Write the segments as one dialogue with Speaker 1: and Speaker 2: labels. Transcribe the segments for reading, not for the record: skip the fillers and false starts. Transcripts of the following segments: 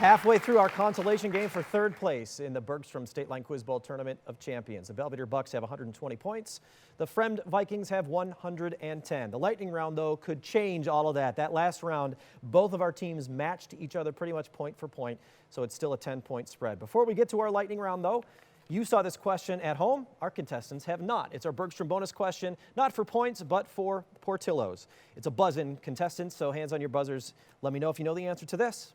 Speaker 1: Halfway through our consolation game for third place in the Bergstrom State Line Quiz Bowl Tournament of Champions. The Belvedere Bucks have 120 points. The Fremd Vikings have 110. The lightning round, though, could change all of that. That last round, both of our teams matched each other pretty much point for point, so it's still a 10-point spread. Before we get to our lightning round, though, you saw this question at home. Our contestants have not. It's our Bergstrom bonus question, not for points, but for Portillo's. It's a buzz-in, contestants, so hands on your buzzers. Let me know if you know the answer to this.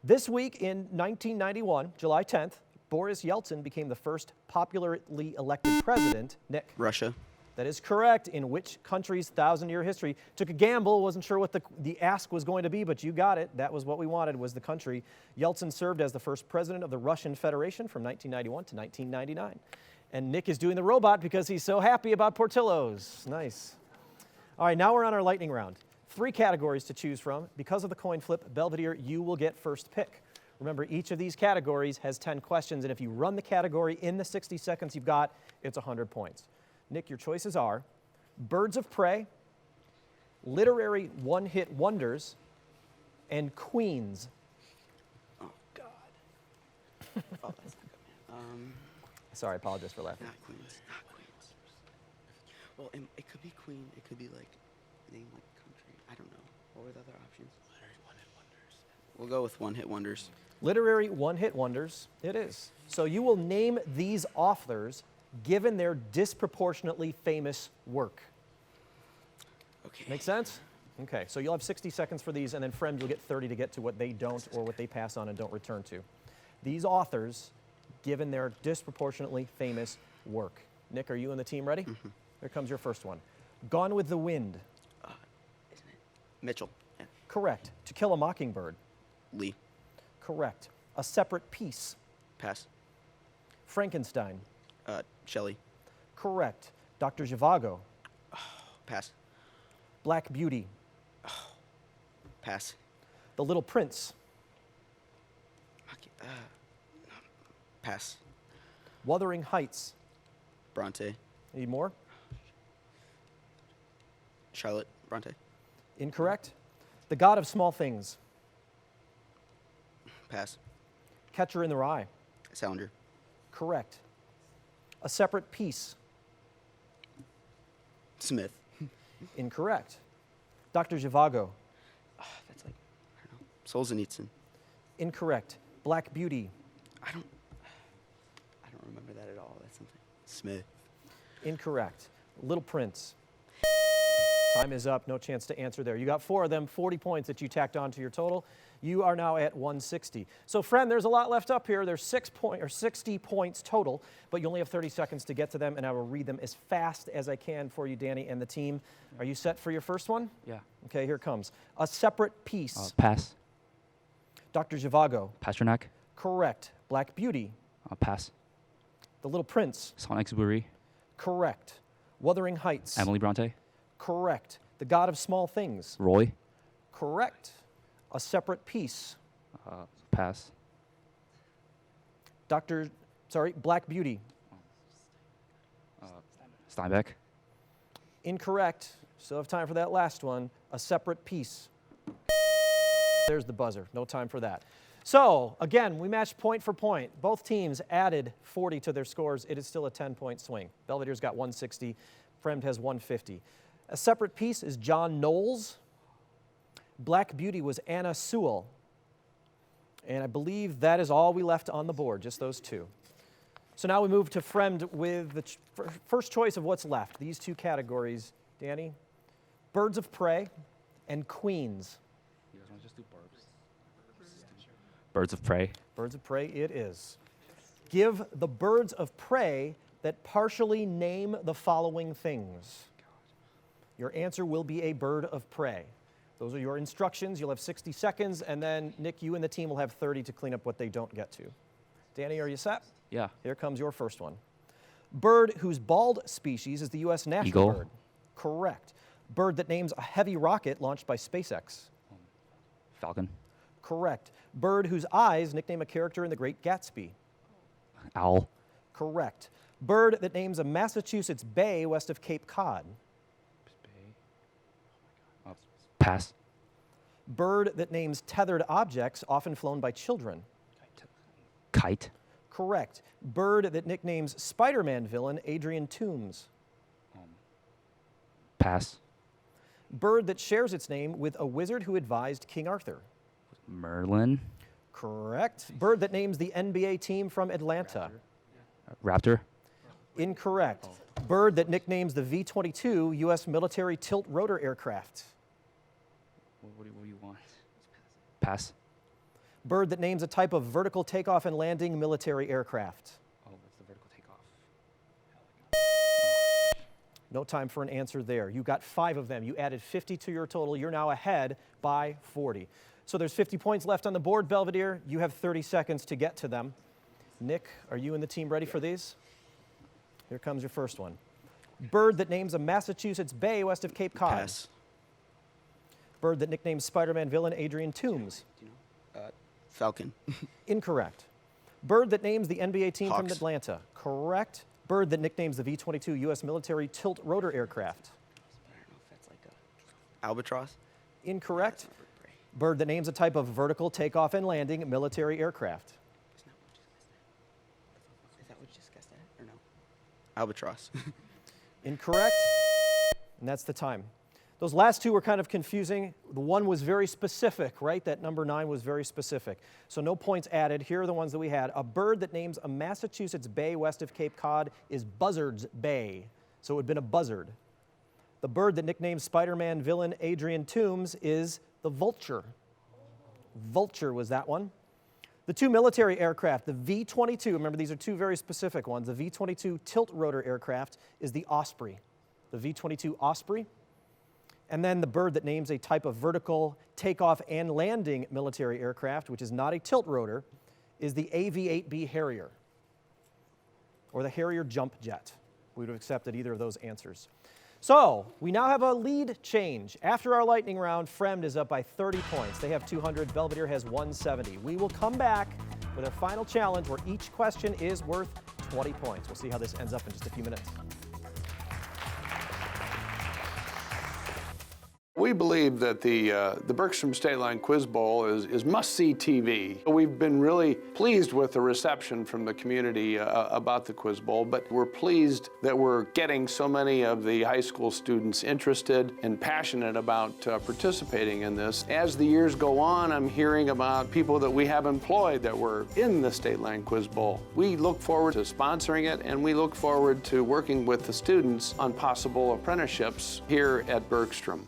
Speaker 1: This week in 1991, July 10th, Boris Yeltsin became the first popularly elected president. Nick?
Speaker 2: Russia.
Speaker 1: That is correct. In which country's 1,000-year history? Took a gamble, wasn't sure what the ask was going to be, but you got it. That was what we wanted, was the country. Yeltsin served as the first president of the Russian Federation from 1991 to 1999. And Nick is doing the robot because he's so happy about Portillo's. Nice. All right, now we're on our lightning round. 3 categories to choose from. Because of the coin flip, Belvedere, you will get first pick. Remember, each of these categories has 10 questions, and if you run the category in the 60 seconds you've got, it's 100 points. Nick, your choices are birds of prey, literary one-hit wonders, and queens.
Speaker 2: Oh, God. Oh, that's not good.
Speaker 1: Sorry, I apologize for laughing.
Speaker 2: Not queens. Not queens. Well, it could be queen. It could be like name like country. I don't know. What were the other options? Literary one-hit wonders. We'll go with one-hit wonders.
Speaker 1: Literary one-hit wonders, it is. So you will name these authors given their disproportionately famous work.
Speaker 2: Okay.
Speaker 1: Make sense? Okay, so you'll have 60 seconds for these, and then Fremd, you'll get 30 to get to what they don't or what they pass on and don't return to. These authors, given their disproportionately famous work. Nick, are you and the team ready?
Speaker 2: Mm-hmm.
Speaker 1: Here comes your first one. Gone with the Wind.
Speaker 2: Isn't it? Mitchell. Yeah.
Speaker 1: Correct. To Kill a Mockingbird.
Speaker 2: Lee.
Speaker 1: Correct. A Separate Peace.
Speaker 2: Pass.
Speaker 1: Frankenstein.
Speaker 2: Shelley.
Speaker 1: Correct. Dr. Zhivago.
Speaker 2: Pass.
Speaker 1: Black Beauty.
Speaker 2: Pass.
Speaker 1: The Little Prince.
Speaker 2: Pass.
Speaker 1: Wuthering Heights.
Speaker 2: Bronte.
Speaker 1: Need more?
Speaker 2: Charlotte Bronte.
Speaker 1: Incorrect. The God of Small Things.
Speaker 2: Pass.
Speaker 1: Catcher in the Rye.
Speaker 2: Salinger.
Speaker 1: Correct. A Separate Peace.
Speaker 2: Smith.
Speaker 1: Incorrect. Dr. Zhivago.
Speaker 2: That's like, I don't know. Solzhenitsyn.
Speaker 1: Incorrect. Black Beauty.
Speaker 2: I don't remember that at all. That's something. Smith.
Speaker 1: Incorrect. Little Prince. Time is up. No chance to answer there. You got 4 of them, 40 points that you tacked on to your total. You are now at 160. So, friend, there's a lot left up here. There's 60 points total, but you only have 30 seconds to get to them, and I will read them as fast as I can for you, Danny and the team. Are you set for your first one?
Speaker 3: Yeah.
Speaker 1: Okay, here it comes. A Separate Peace.
Speaker 3: Pass.
Speaker 1: Dr. Zhivago.
Speaker 3: Pasternak.
Speaker 1: Correct. Black Beauty.
Speaker 3: Pass.
Speaker 1: The Little Prince.
Speaker 3: Saint-Exupéry.
Speaker 1: Correct. Wuthering Heights.
Speaker 3: Emily Bronte.
Speaker 1: Correct. The God of Small Things.
Speaker 3: Roy.
Speaker 1: Correct. A Separate Peace.
Speaker 3: Pass.
Speaker 1: Black Beauty.
Speaker 3: Steinbeck.
Speaker 1: Incorrect. Still have time for that last one. A Separate Peace. There's the buzzer. No time for that. So, again, we matched point for point. Both teams added 40 to their scores. It is still a 10-point swing. Belvedere's got 160. Fremd has 150. A Separate Peace is John Knowles. Black Beauty was Anna Sewell. And I believe that is all we left on the board, just those 2. So now we move to Fremd with the first choice of what's left. These 2 categories, Danny, Birds of Prey and Queens.
Speaker 3: You guys want to just do birds? Birds of Prey.
Speaker 1: Birds of Prey it is. Give the birds of prey that partially name the following things. Your answer will be a bird of prey. Those are your instructions. You'll have 60 seconds, and then, Nick, you and the team will have 30 to clean up what they don't get to. Danny, are you set?
Speaker 3: Yeah.
Speaker 1: Here comes your first one. Bird whose bald species is the U.S. national
Speaker 3: Eagle.
Speaker 1: bird. Correct. Bird that names a heavy rocket launched by SpaceX.
Speaker 3: Falcon.
Speaker 1: Correct. Bird whose eyes nickname a character in The Great Gatsby.
Speaker 3: Owl.
Speaker 1: Correct. Bird that names a Massachusetts bay west of Cape Cod.
Speaker 3: Pass.
Speaker 1: Bird that names tethered objects often flown by children.
Speaker 3: Kite.
Speaker 1: Correct. Bird that nicknames Spider-Man villain Adrian Toombs.
Speaker 3: Pass.
Speaker 1: Bird that shares its name with a wizard who advised King Arthur.
Speaker 3: Merlin.
Speaker 1: Correct. Bird that names the NBA team from Atlanta.
Speaker 3: Raptor.
Speaker 1: Incorrect. Bird that nicknames the V-22 U.S. military tilt rotor aircraft.
Speaker 3: What do you want? Pass.
Speaker 1: Bird that names a type of vertical takeoff and landing military aircraft.
Speaker 3: Oh, what's the vertical takeoff?
Speaker 1: No time for an answer there. You got 5 of them. You added 50 to your total. You're now ahead by 40. So there's 50 points left on the board, Belvedere. You have 30 seconds to get to them. Nick, are you and the team ready for these? Here comes your first one. Bird that names a Massachusetts bay west of Cape Cod.
Speaker 2: Pass.
Speaker 1: Bird that nicknames Spider-Man villain Adrian Toombs.
Speaker 2: Do you know? Falcon.
Speaker 1: Incorrect. Bird that names the NBA team from
Speaker 2: Hawks.
Speaker 1: Atlanta. Correct. Bird that nicknames the V-22 U.S. military tilt rotor aircraft.
Speaker 2: I don't know if that's like a albatross.
Speaker 1: Incorrect.
Speaker 2: That's not a bird prey.
Speaker 1: Bird that names a type of vertical takeoff and landing military aircraft.
Speaker 2: Is that what you just guessed at? Or no? Albatross.
Speaker 1: Incorrect. And that's the time. Those last two were kind of confusing. The one was very specific, right? That number 9 was very specific. So no points added. Here are the ones that we had. A bird that names a Massachusetts bay west of Cape Cod is Buzzard's Bay. So it would have been a buzzard. The bird that nicknames Spider-Man villain Adrian Toombs is the Vulture. Vulture was that one. The 2 military aircraft, the V-22, remember these are 2 very specific ones. The V-22 tilt rotor aircraft is the Osprey. The V-22 Osprey. And then the bird that names a type of vertical takeoff and landing military aircraft, which is not a tilt rotor, is the AV-8B Harrier, or the Harrier jump jet. We would have accepted either of those answers. So we now have a lead change. After our lightning round, Fremd is up by 30 points. They have 200, Belvedere has 170. We will come back with our final challenge where each question is worth 20 points. We'll see how this ends up in just a few minutes.
Speaker 4: We believe that the Bergstrom State Line Quiz Bowl is must-see TV. We've been really pleased with the reception from the community about the Quiz Bowl, but we're pleased that we're getting so many of the high school students interested and passionate about participating in this. As the years go on, I'm hearing about people that we have employed that were in the State Line Quiz Bowl. We look forward to sponsoring it, and we look forward to working with the students on possible apprenticeships here at Bergstrom.